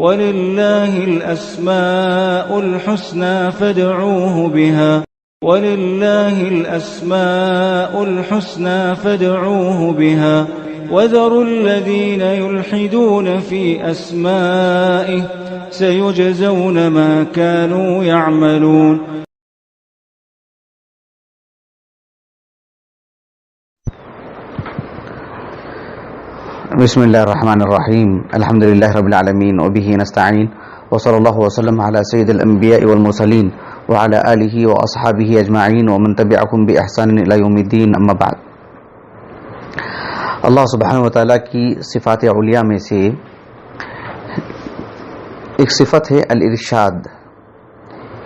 وَلِلَّهِ الْأَسْمَاءُ الْحُسْنَى فَادْعُوهُ بِهَا وَلِلَّهِ الْأَسْمَاءُ الْحُسْنَى فَادْعُوهُ بِهَا وَذَرُوا الَّذِينَ يُلْحِدُونَ فِي أَسْمَائِهِ سَيُجْزَوْنَ مَا كَانُوا يَعْمَلُونَ. بسم اللہ الرحمن الرحیم الحمد للہ رب العالمین وبہ نستعین وصلی اللہ وسلم علی سید الانبیاء والمرسلین وعلی آلہ واصحابہ اجمعین ومن تبعهم بإحسان الی یوم الدین اما بعد. اللہ سبحانہ وتعالی کی صفات علیہ میں سے ایک صفت ہے الارشاد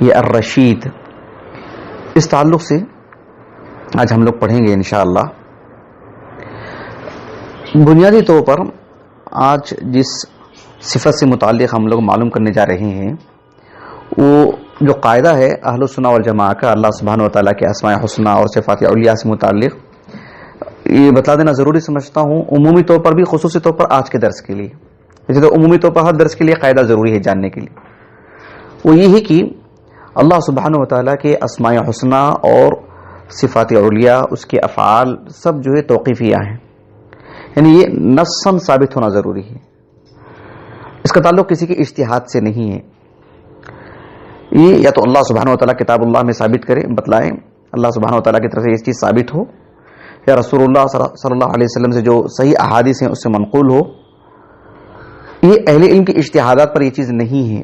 یا الرشید. اس تعلق سے آج ہم لوگ پڑھیں گے انشاءاللہ. بنیادی طور پر آج جس صفت سے متعلق ہم لوگ معلوم کرنے جا رہے ہیں وہ جو قاعدہ ہے اہل السنہ والجماعہ کا اللہ سبحانہ وتعالیٰ کے اسماء حسنہ اور صفات علیہ سے متعلق، یہ بتا دینا ضروری سمجھتا ہوں عمومی طور پر بھی، خصوصی طور پر آج کے درس کے لیے. جیسے تو عمومی طور پر ہر درس کے لیے قاعدہ ضروری ہے جاننے کے لیے، وہ یہ ہے کہ اللہ سبحانہ وتعالیٰ کے اسماء حسنہ اور صفات علیہ، اس کے افعال سب جو ہے توقیفیہ ہیں، یعنی یہ نصاً ثابت ہونا ضروری ہے. اس کا تعلق کسی کے اجتہاد سے نہیں ہے. یہ یا تو اللہ سبحانہ وتعالیٰ کتاب اللہ میں ثابت کرے، بتلائیں اللہ سبحانہ وتعالیٰ کی طرف سے یہ چیز ثابت ہو، یا رسول اللہ صلی اللہ علیہ وسلم سے جو صحیح احادیث ہیں اس سے منقول ہو. یہ اہل علم کے اجتہادات پر یہ چیز نہیں ہے.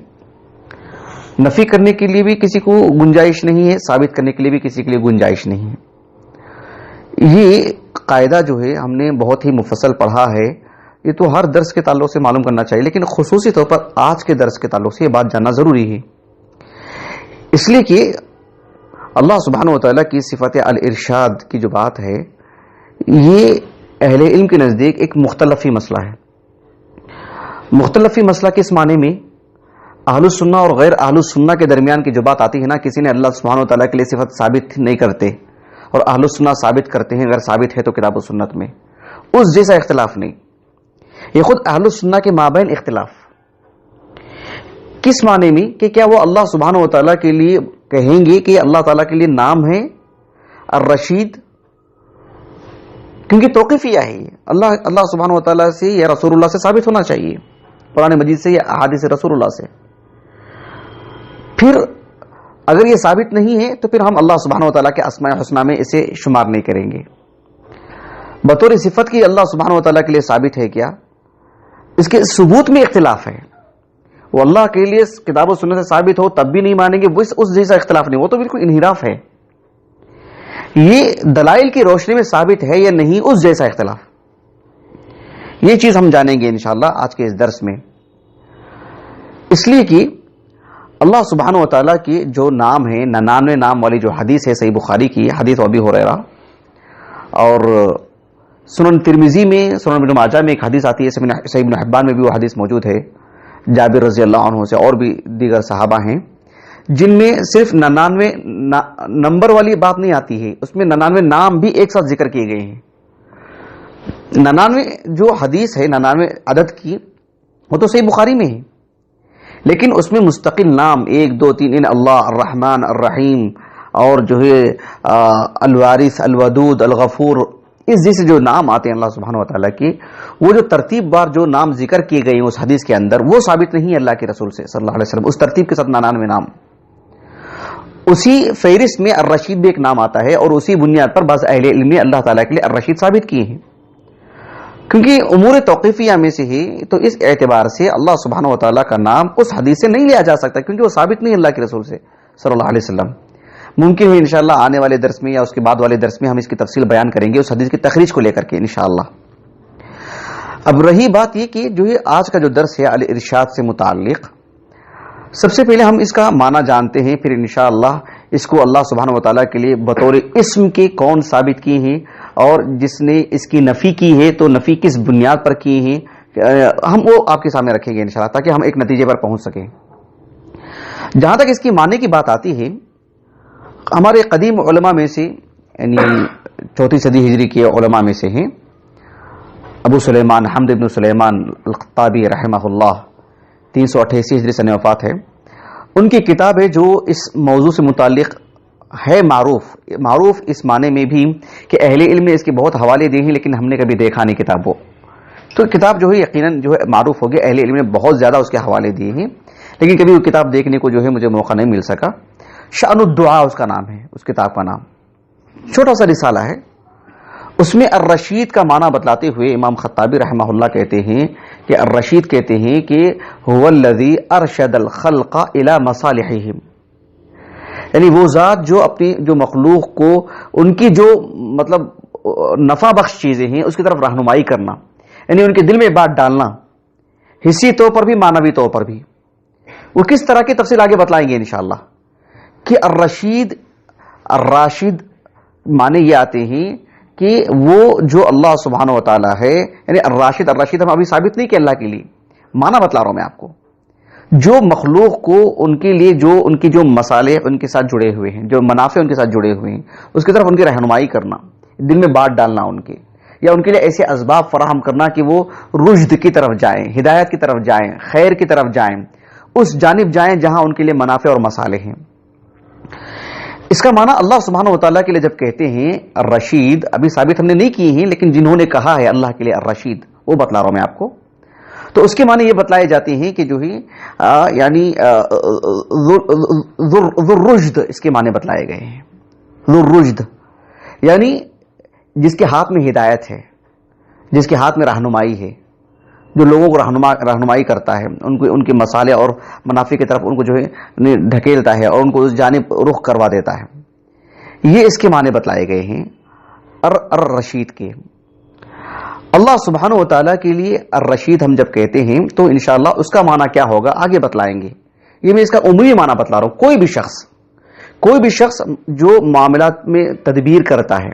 نفی کرنے کے لیے بھی کسی کو گنجائش نہیں ہے، ثابت کرنے کے لیے بھی کسی کے لیے گنجائش نہیں ہے. یہ قاعدہ جو ہے ہم نے بہت ہی مفصل پڑھا ہے، یہ تو ہر درس کے تعلق سے معلوم کرنا چاہیے، لیکن خصوصی طور پر آج کے درس کے تعلق سے یہ بات جاننا ضروری ہے. اس لیے کہ اللہ سبحانہ وتعالیٰ کی صفت الارشاد کی جو بات ہے یہ اہل علم کے نزدیک ایک مختلفی مسئلہ ہے. مختلفی مسئلہ کس معنی میں؟ اہل السنہ اور غیر اہل السنہ کے درمیان کی جو بات آتی ہے نا، کسی نے اللہ سبحانہ وتعالیٰ کے لیے صفت ثابت نہیں کرتے اور اہل السنہ ثابت کرتے ہیں، اگر ثابت ہے تو کتاب و سنت میں، اس جیسا اختلاف نہیں. یہ خود اہل السنہ کے مابین اختلاف. کس معنی میں؟ کہ کیا وہ اللہ سبحانہ وتعالیٰ کے لیے کہیں گے کہ اللہ تعالیٰ کے لیے نام ہے الرشید؟ کیونکہ توقیفیہ ہے یہ، اللہ سبحانہ وتعالیٰ سے یا رسول اللہ سے ثابت ہونا چاہیے، قرآن مجید سے یا احادیث رسول اللہ سے. پھر اگر یہ ثابت نہیں ہے تو پھر ہم اللہ سبحانہ وتعالیٰ کے اسماء حسنہ میں اسے شمار نہیں کریں گے. بطور صفت کی اللہ سبحانہ وتعالیٰ کے لیے ثابت ہے کیا؟ اس کے ثبوت میں اختلاف ہے. وہ اللہ کے لیے کتاب و سنت سے ثابت ہو تب بھی نہیں مانیں گے، وہ اس جیسا اختلاف نہیں، وہ تو بالکل انحراف ہے. یہ دلائل کی روشنی میں ثابت ہے یا نہیں، اس جیسا اختلاف. یہ چیز ہم جانیں گے انشاءاللہ آج کے اس درس میں. اس لیے کہ اللہ سبحانہ وتعالیٰ کی جو نام ہے 99 نام والی جو حدیث ہے صحیح بخاری کی حدیث ابی ہریرہ، اور سنن ترمذی میں، سنن ابن ماجہ میں ایک حدیث آتی ہے، صحیح ابن حبان میں بھی وہ حدیث موجود ہے جابر رضی اللہ عنہ سے، اور بھی دیگر صحابہ ہیں جن میں صرف 99 نمبر والی بات نہیں آتی ہے، اس میں 99 نام بھی ایک ساتھ ذکر کیے گئے ہیں. 99 جو حدیث ہے 99 عدد کی وہ تو صحیح بخاری میں ہے، لیکن اس میں مستقل نام 1 2 3 اللہ الرحمن الرحیم اور جو ہے الوارث الودود الغفور، اس جیسے جو نام آتے ہیں اللہ سبحانہ وتعالیٰ کی، وہ جو ترتیب بار جو نام ذکر کیے گئے ہیں اس حدیث کے اندر وہ ثابت نہیں ہے اللہ کے رسول سے صلی اللہ علیہ وسلم. اس ترتیب کے ساتھ 99 نام، اسی فہرست میں الرشید بھی ایک نام آتا ہے، اور اسی بنیاد پر بعض اہل علم نے اللہ تعالیٰ کے لیے الرشید ثابت کیے ہیں. کیونکہ امور توقیفیہ میں سے ہی، تو اس اعتبار سے اللہ سبحانہ وتعالیٰ کا نام اس حدیث سے نہیں لیا جا سکتا، کیونکہ وہ ثابت نہیں اللہ کے رسول سے صلی اللہ علیہ وسلم. ممکن ہے انشاءاللہ آنے والے درس میں یا اس کے بعد والے درس میں ہم اس کی تفصیل بیان کریں گے اس حدیث کی تخریج کو لے کر کے انشاءاللہ. اب رہی بات یہ کہ جو یہ آج کا جو درس ہے الارشاد سے متعلق، سب سے پہلے ہم اس کا معنی جانتے ہیں، پھر انشاءاللہ اس کو اللہ سبحانہ وتعالیٰ کے لیے بطور اسم کے کون ثابت کیے ہیں، اور جس نے اس کی نفی کی ہے تو نفی کس بنیاد پر کی ہیں، ہم وہ آپ کے سامنے رکھیں گے انشاءاللہ تاکہ ہم ایک نتیجے پر پہنچ سکیں. جہاں تک اس کی معنی کی بات آتی ہے، ہمارے قدیم علماء میں سے، یعنی 4 صدی ہجری کے علماء میں سے ہیں ابو سلیمان حمد بن سلیمان الخطابی رحمہ اللہ، 388 ہجری سن وفات ہے. ان کی کتاب ہے جو اس موضوع سے متعلق ہے معروف اس معنی میں بھی کہ اہل علم نے اس کے بہت حوالے دیے ہیں لیکن ہم نے کبھی دیکھا نہیں کتاب وہ. تو کتاب جو ہے یقیناً جو ہے معروف ہوگی, اہل علم نے بہت زیادہ اس کے حوالے دیے ہیں لیکن کبھی وہ کتاب دیکھنے کو جو ہے مجھے موقع نہیں مل سکا. شأن الدعاء اس کا نام ہے, اس کتاب کا نام. چھوٹا سا رسالہ ہے. اس میں الرشید کا معنی بتلاتے ہوئے امام خطابی رحمہ اللہ کہتے ہیں کہ الرشید کہتے ہیں کہ هو الذی ارشد الخلق الى مصالحہم, یعنی وہ ذات جو اپنی جو مخلوق کو ان کی جو مطلب نفع بخش چیزیں ہیں اس کی طرف رہنمائی کرنا, یعنی ان کے دل میں بات ڈالنا, حسی طور پر بھی معنوی طور پر بھی. وہ کس طرح کی تفصیل آگے بتلائیں گے انشاءاللہ. کہ الراشد معنی یہ آتے ہیں کہ وہ جو اللہ سبحانہ و تعالی ہے, یعنی الراشد ہم ابھی ثابت نہیں کہ اللہ کے لیے, معنی بتلا رہا ہوں میں آپ کو. جو مخلوق کو ان کے لیے جو ان کی جو مصالح ان کے ساتھ جڑے ہوئے ہیں, جو منافع ان کے ساتھ جڑے ہوئے ہیں, اس کی طرف ان کی رہنمائی کرنا, دل میں بات ڈالنا ان کے, یا ان کے لیے ایسے اسباب فراہم کرنا کہ وہ رشد کی طرف جائیں, ہدایت کی طرف جائیں, خیر کی طرف جائیں, اس جانب جائیں جہاں ان کے لیے منافع اور مصالح ہیں. اس کا معنی اللہ سبحانہ و تعالیٰ کے لیے جب کہتے ہیں الرشید, ابھی ثابت ہم نے نہیں کیے ہیں لیکن جنہوں نے کہا ہے اللہ کے لیے الرشید وہ بتلا رہا ہوں میں آپ کو, تو اس کے معنی یہ بتلائے جاتے ہیں کہ جو ہے یعنی ذو الرشد اس کے معنی بتلائے گئے ہیں. ذو الرشد یعنی جس کے ہاتھ میں ہدایت ہے, جس کے ہاتھ میں رہنمائی ہے, جو لوگوں کو رہنمائی کرتا ہے, ان کے مصالح اور منافع کی طرف ان کو جو ہے ڈھکیلتا ہے اور ان کو اس جانب رخ کروا دیتا ہے. یہ اس کے معنی بتلائے گئے ہیں الرشید کے. اللہ سبحانہ و تعالیٰ کے لیے الرشید ہم جب کہتے ہیں تو انشاءاللہ اس کا معنی کیا ہوگا آگے بتلائیں گے. یہ میں اس کا عمومی معنی بتلا رہا ہوں. کوئی بھی شخص جو معاملات میں تدبیر کرتا ہے,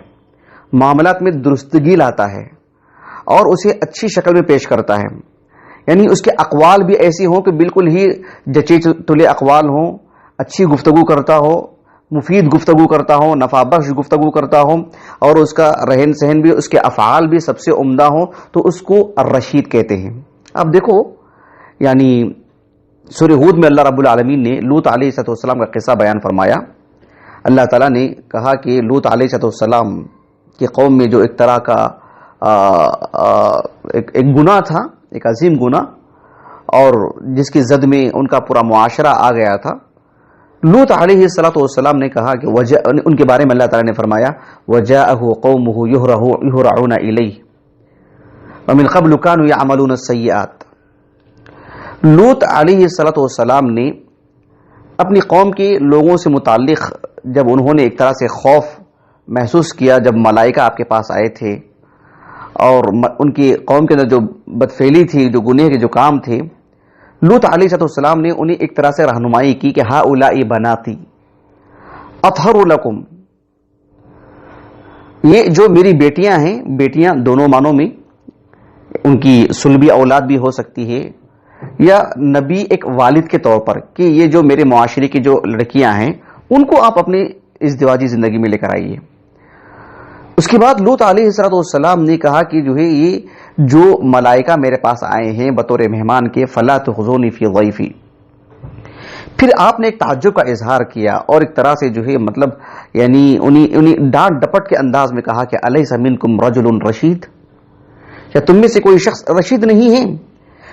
معاملات میں درستگی لاتا ہے اور اسے اچھی شکل میں پیش کرتا ہے, یعنی اس کے اقوال بھی ایسی ہوں کہ بالکل ہی جچے تلے اقوال ہوں, اچھی گفتگو کرتا ہو, مفید گفتگو کرتا ہو, نفع بخش گفتگو کرتا ہو, اور اس کا رہن سہن بھی, اس کے افعال بھی سب سے عمدہ ہوں, تو اس کو الرشید کہتے ہیں. اب دیکھو یعنی سورہ ہود میں اللہ رب العالمین نے لوط علیہ السلام کا قصہ بیان فرمایا. اللہ تعالیٰ نے کہا کہ لوط علیہ السلام کی قوم میں جو ایک طرح کا ایک گناہ تھا, ایک عظیم گناہ, اور جس کی زد میں ان کا پورا معاشرہ آ گیا تھا. لوط علیہ السلام نے کہا کہ ان کے بارے میں اللہ تعالیٰ نے فرمایا وَجَاءَهُ قَوْمُهُ يُهْرَعُونَ إِلَيْهِ وَمِنْ قَبْلُ كَانُوا يَعْمَلُونَ السَّيِّئَاتِ. لوط علیہ السلام نے اپنی قوم کے لوگوں سے متعلق جب انہوں نے ایک طرح سے خوف محسوس کیا, جب ملائکہ آپ کے پاس آئے تھے اور ان کی قوم کے اندر جو بدفعلی تھی, جو گناہ کے جو کام تھے, لوط علیہ السلام نے انہیں ایک طرح سے رہنمائی کی کہ ہؤلاء بناتی اطہر لکم, یہ جو میری بیٹیاں ہیں, بیٹیاں دونوں معنوں میں, ان کی صلبی اولاد بھی ہو سکتی ہے یا نبی ایک والد کے طور پر, کہ یہ جو میرے معاشرے کی جو لڑکیاں ہیں ان کو آپ اپنے ازدواجی زندگی میں لے کر آئیے. اس کے بعد لوط علیہ السلام نے کہا کہ جو ہے یہ جو ملائکہ میرے پاس آئے ہیں بطور مہمان کے, فلا تخزونی فی ضیفی. پھر آپ نے ایک تعجب کا اظہار کیا اور ایک طرح سے جو ہے مطلب یعنی انہیں ڈانٹ ڈپٹ کے انداز میں کہا کہ الیس منکم رجل رشید, کیا تم میں سے کوئی شخص رشید نہیں ہے,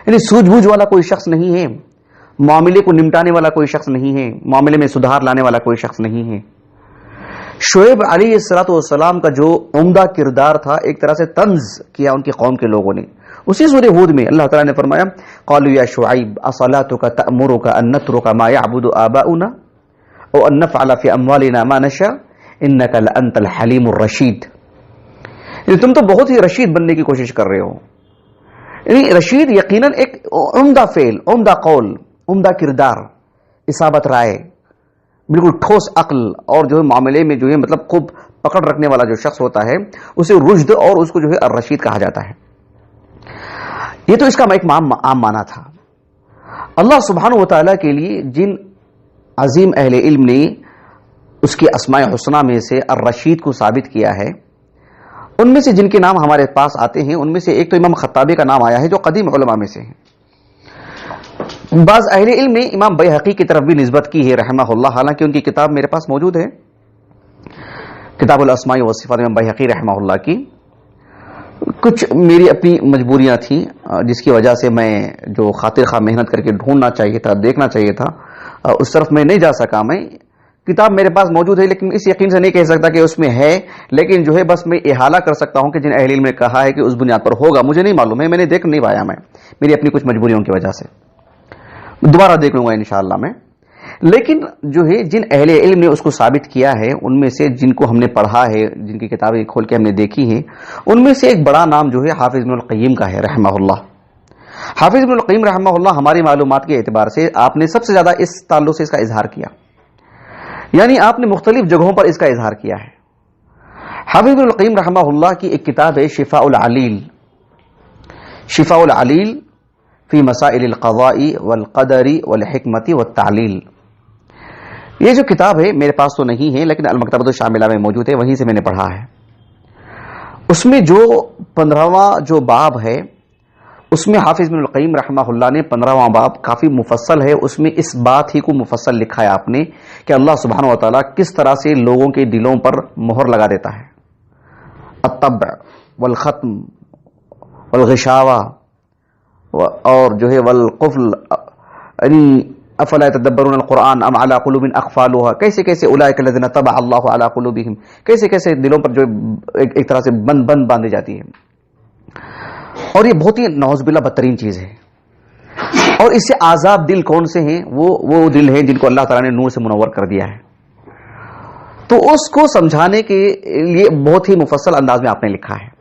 یعنی سوجھ بوجھ والا کوئی شخص نہیں ہے, معاملے کو نمٹانے والا کوئی شخص نہیں ہے, معاملے میں سدھار لانے والا کوئی شخص نہیں ہے. شعیب علیہ السلام کا جو عمدہ کردار تھا ایک طرح سے طنز کیا ان کی قوم کے لوگوں نے. اسی سورہ ہود میں اللہ تعالیٰ نے فرمایا قالوا یا شعیب اصلاتک تأمرک ان نترک ما یعبد آباؤنا او ان نفعل فی اموالنا ما نشاء انک لانت الحلیم الرشید. یعنی تم تو بہت ہی رشید بننے کی کوشش کر رہے ہو. یعنی رشید یقیناً ایک عمدہ فعل, عمدہ قول, عمدہ کردار, اصابت رائے, بالکل ٹھوس عقل, اور جو ہے معاملے میں جو ہے مطلب خوب پکڑ رکھنے والا جو شخص ہوتا ہے اسے رشد اور اس کو جو ہے الرشید کہا جاتا ہے. یہ تو اس کا ایک عام معنی تھا. اللہ سبحانہ و تعالیٰ کے لیے جن عظیم اہل علم نے اس کے اسماء حسنہ میں سے الرشید کو ثابت کیا ہے, ان میں سے جن کے نام ہمارے پاس آتے ہیں ان میں سے ایک تو امام خطابی کا نام آیا ہے جو قدیم علماء میں سے ہیں. بعض اہل علم نے امام بیہقی کی طرف بھی نسبت کی ہے رحمہ اللہ، حالانکہ ان کی کتاب میرے پاس موجود ہے، کتاب الاسماء والصفات امام بیہقی رحمہ اللہ کی۔ کچھ میری اپنی مجبوریاں تھیں جس کی وجہ سے میں جو خاطر خواہ محنت کر کے ڈھونڈنا چاہیے تھا، دیکھنا چاہیے تھا، اس طرف میں نہیں جا سکا۔ میں کتاب میرے پاس موجود ہے لیکن اس یقین سے نہیں کہہ سکتا کہ اس میں ہے، لیکن جو ہے بس میں احالہ کر سکتا ہوں کہ جن اہل علم نے کہا ہے کہ اس بنیاد پر ہوگا، مجھے نہیں معلوم ہے، میں نے دیکھ نہیں پایا، میں میری اپنی کچھ مجبوریوں کی وجہ سے دوبارہ دیکھ لوں گا انشاءاللہ میں۔ لیکن جو ہے جن اہل علم نے اس کو ثابت کیا ہے، ان میں سے جن کو ہم نے پڑھا ہے، جن کی کتابیں کھول کے ہم نے دیکھی ہیں، ان میں سے ایک بڑا نام جو ہے حافظ ابن القیم کا ہے رحمہ اللہ۔ حافظ ابن القیم رحمہ اللہ ہماری معلومات کے اعتبار سے آپ نے سب سے زیادہ اس تعلق سے اس کا اظہار کیا، یعنی آپ نے مختلف جگہوں پر اس کا اظہار کیا ہے۔ حافظ ابن القیم رحمہ اللہ کی ایک کتاب ہے شفاء العلیل، شفاء العلیل فی مسائل القضاء والقدر والحکمت والتعلیل۔ یہ جو کتاب ہے میرے پاس تو نہیں ہے لیکن المکتبۃ الشاملہ میں موجود ہے، وہیں سے میں نے پڑھا ہے۔ اس میں جو 15واں جو باب ہے، اس میں حافظ ابن القیم رحمہ اللہ نے 15واں باب کافی مفصل ہے، اس میں اس بات ہی کو مفصل لکھا ہے آپ نے کہ اللہ سبحانہ وتعالیٰ کس طرح سے لوگوں کے دلوں پر مہر لگا دیتا ہے، الطبع والختم والغشاوہ اور جو ہے والقفل، یعنی افلا يتدبرون القرآن ام علی قلوب اقفالها، کیسے کیسے اولئک الذین طبع اللہ علی قلوبہم، کیسے کیسے دلوں پر جو ایک طرح سے بند باندھی جاتی ہے، اور یہ بہت ہی نعوذ باللہ بدترین چیز ہے۔ اور اس سے آزاد دل کون سے ہیں؟ وہ دل ہیں جن کو اللہ تعالیٰ نے نور سے منور کر دیا ہے۔ تو اس کو سمجھانے کے لیے بہت ہی مفصل انداز میں آپ نے لکھا ہے۔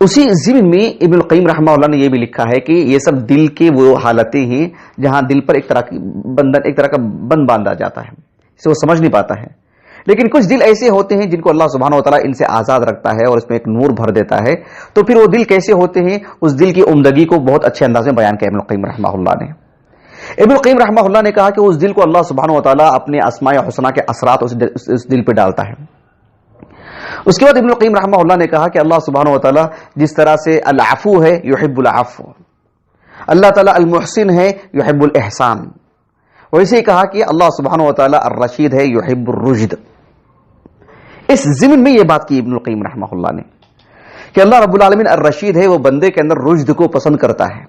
اسی ضمن میں ابن القیم رحمہ اللہ نے یہ بھی لکھا ہے کہ یہ سب دل کے وہ حالتیں ہیں جہاں دل پر ایک طرح کا بند باندھا جاتا ہے، اسے وہ سمجھ نہیں پاتا ہے، لیکن کچھ دل ایسے ہوتے ہیں جن کو اللہ سبحانہ وتعالیٰ ان سے آزاد رکھتا ہے اور اس میں ایک نور بھر دیتا ہے۔ تو پھر وہ دل کیسے ہوتے ہیں، اس دل کی عمدگی کو بہت اچھے انداز میں بیان کیا ابن القیم رحمہ اللہ نے۔ ابن القیم رحمہ اللہ نے کہا کہ اس دل کو اللہ سبحانہ وتعالیٰ اپنے اسماء حسنہ کے اثرات اس دل پہ ڈالتا ہے۔ اس کے بعد ابن القیم رحمہ اللہ نے کہا کہ اللہ سبحانہ وتعالی جس طرح سے العفو ہے یحب العفو، اللہ تعالیٰ المحسن ہے یحب الاحسان، ویسے ہی کہا کہ اللہ سبحانہ وتعالی الرشید ہے یحب الرشد۔ اس ضمن میں یہ بات کی ابن القیم رحمہ اللہ نے کہ اللہ رب العالمین الرشید ہے، وہ بندے کے اندر رشد کو پسند کرتا ہے،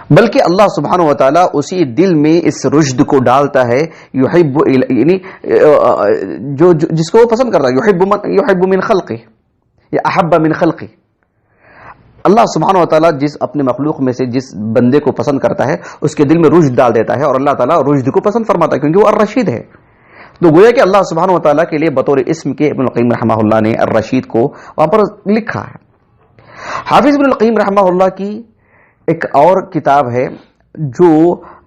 بلکہ اللہ سبحانہ وتعالی اسی دل میں اس رشد کو ڈالتا ہے، یحب یعنی جو جس کو وہ پسند کرتا ہے، یحب من خلقہ یا احب من خلقہ، اللہ سبحانہ وتعالی جس اپنے مخلوق میں سے جس بندے کو پسند کرتا ہے اس کے دل میں رشد ڈال دیتا ہے، اور اللہ تعالیٰ رشد کو پسند فرماتا ہے کیونکہ وہ الرشید ہے۔ تو گویا کہ اللہ سبحانہ وتعالی کے لیے بطور اسم کے ابن القیم رحمہ اللہ نے الرشید کو وہاں پر لکھا ہے۔ حافظ ابن القیم رحمہ اللہ کی ایک اور کتاب ہے جو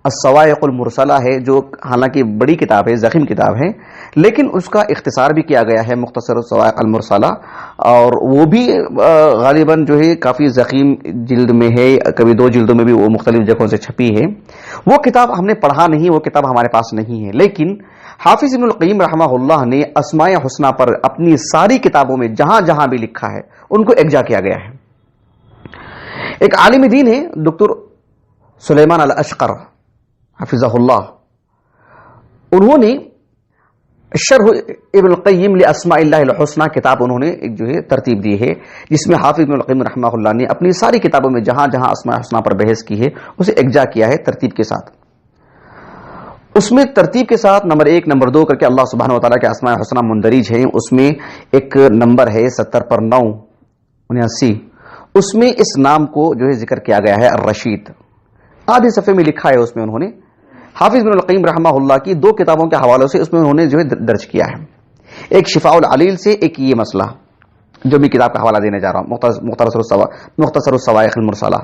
الصواعق المرسلہ ہے، جو حالانکہ بڑی کتاب ہے، ضخیم کتاب ہے، لیکن اس کا اختصار بھی کیا گیا ہے مختصر الصواعق المرسلہ، اور وہ بھی غالباً جو ہے کافی ضخیم جلد میں ہے، کبھی 2 جلدوں میں بھی وہ مختلف جگہوں سے چھپی ہے۔ وہ کتاب ہم نے پڑھا نہیں، وہ کتاب ہمارے پاس نہیں ہے، لیکن حافظ ابن القیم رحمہ اللہ نے اسماء حسنہ پر اپنی ساری کتابوں میں جہاں جہاں بھی لکھا ہے ان کو یکجا کیا گیا ہے۔ ایک عالم دین ہے دکتر سلیمان الاشقر حفظہ اللہ، انہوں نے شرح ابن القیم لاسماء اللہ الحسنہ کتاب انہوں نے ایک جو ہے ترتیب دی ہے، جس میں حافظ ابن القیم رحمہ اللہ نے اپنی ساری کتابوں میں جہاں جہاں اسماء حسنہ پر بحث کی ہے اسے یکجا کیا ہے ترتیب کے ساتھ۔ اس میں ترتیب کے ساتھ نمبر 1 نمبر 2 کر کے اللہ سبحانہ وتعالیٰ کے اسماء حسنہ مندرج ہیں، اس میں ایک نمبر ہے 70 پر 9 79، اس میں اس نام کو جو ہے ذکر کیا گیا ہے الرشید، آدھے صفحے میں لکھا ہے اس میں انہوں نے حافظ بن القیم رحمہ اللہ کی 2 کتابوں کے حوالوں سے اس میں انہوں نے جو ہے درج کیا ہے، ایک شفاء العلیل سے، ایک یہ مسئلہ جو میں کتاب کا حوالہ دینے جا رہا ہوں مختصر الصواعق المرسلہ۔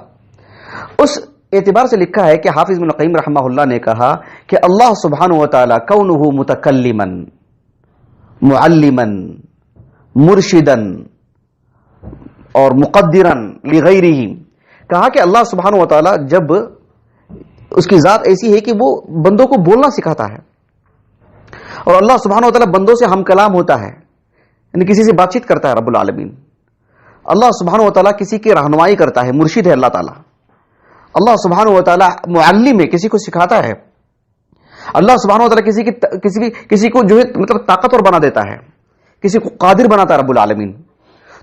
اس اعتبار سے لکھا ہے کہ حافظ بن القیم رحمہ اللہ نے کہا کہ اللہ سبحانہ وتعالی کونہ متکلما معلما مرشدا اور مقدرا لغیرہ، کہا کہ اللہ سبحانہ وتعالی جب اس کی ذات ایسی ہے کہ وہ بندوں کو بولنا سکھاتا ہے، اور اللہ سبحانہ وتعالی بندوں سے ہم کلام ہوتا ہے، یعنی کسی سے بات چیت کرتا ہے رب العالمین، اللہ سبحانہ وتعالی کسی کی رہنمائی کرتا ہے، مرشد ہے اللہ تعالی، اللہ سبحانہ و تعالیٰ معلم ہے، کسی کو سکھاتا ہے. اللہ سبحانہ و تعالیٰ کسی کو جو ہے مطلب طاقتور بنا دیتا ہے، کسی کو قادر بناتا ہے رب العالمین.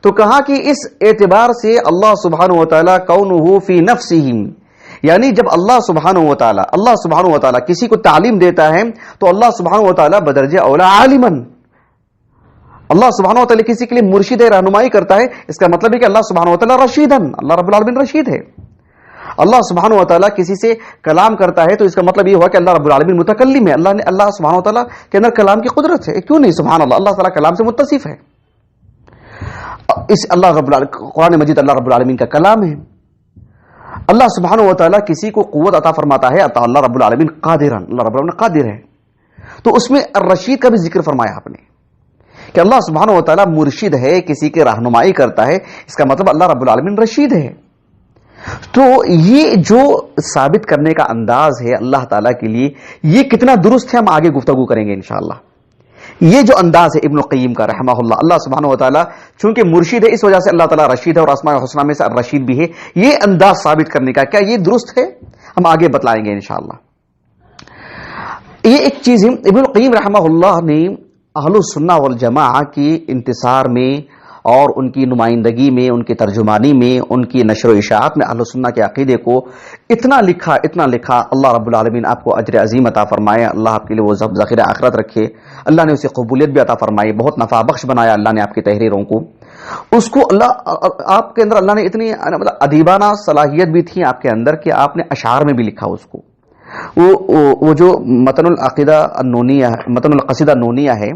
تو کہا کہ اس اعتبار سے اللہ سبحانہ و تعالیٰ کونہ فی نفسہ، یعنی جب اللہ سبحانہ و تعالیٰ کسی کو تعلیم دیتا ہے تو اللہ سبحانہ و تعالیٰ بدرجہ اولا عالمن، اللہ سبحانہ و تعالیٰ کسی کے لیے مرشد ہے، رہنمائی کرتا ہے. اس کا مطلب ہے کہ اللہ سبحانہ و تعالیٰ رشیدن، اللہ رب العالمین رشید ہے. اللہ سبحانہ و تعالیٰ کسی سے کلام کرتا ہے تو اس کا مطلب یہ ہوا کہ اللہ رب العالمین متکلم ہے، اللہ سبحانہ و تعالیٰ کے اندر کلام کی قدرت ہے. کیوں نہیں؟ سبحان اللہ، اللہ تعالیٰ کلام سے متصف ہے. اس اللہ رب العالمین، قرآن مجید اللہ رب العالمین کا کلام ہے. اللہ سبحانہ و تعالیٰ کسی کو قوت عطا فرماتا ہے، اللہ رب العالمین قادرن، اللہ رب العالمین قادر ہے. تو اس میں الرشید کا بھی ذکر فرمایا آپ نے کہ اللہ سبحانہ و تعالیٰ مرشد ہے، کسی کی رہنمائی کرتا ہے. اس کا مطلب اللہ رب العالمین رشید ہے. تو یہ جو ثابت کرنے کا انداز ہے اللہ تعالیٰ کے لیے، یہ کتنا درست ہے ہم آگے گفتگو کریں گے انشاءاللہ. یہ جو انداز ہے ابن القیم کا رحمہ اللہ، اللہ سبحانہ و تعالیٰ چونکہ مرشد ہے اس وجہ سے اللہ تعالیٰ رشید ہے اور اسماء الحسنی میں سے الرشید بھی ہے. یہ انداز ثابت کرنے کا کیا یہ درست ہے؟ ہم آگے بتلائیں گے انشاءاللہ. یہ ایک چیز ہے ابن القیم رحمہ اللہ نے اہل السنہ والجماعہ کی انتصار میں اور ان کی نمائندگی میں، ان کی ترجمانی میں، ان کی نشر و اشاعت میں اہل السنہ کے عقیدے کو اتنا لکھا. اللہ رب العالمین آپ کو اجر عظیم عطا فرمائے، اللہ آپ کے لیے وہ ذخیرہ آخرت رکھے، اللہ نے اسے قبولیت بھی عطا فرمائی، بہت نفع بخش بنایا اللہ نے آپ کی تحریروں کو. اس کو آپ کے اندر اللہ نے اتنی مطلب ادیبانہ صلاحیت بھی تھی آپ کے اندر کہ آپ نے اشعار میں بھی لکھا اس کو. وہ جو متن العقیدہ النونیہ، متن القصیدہ النونیہ ہے،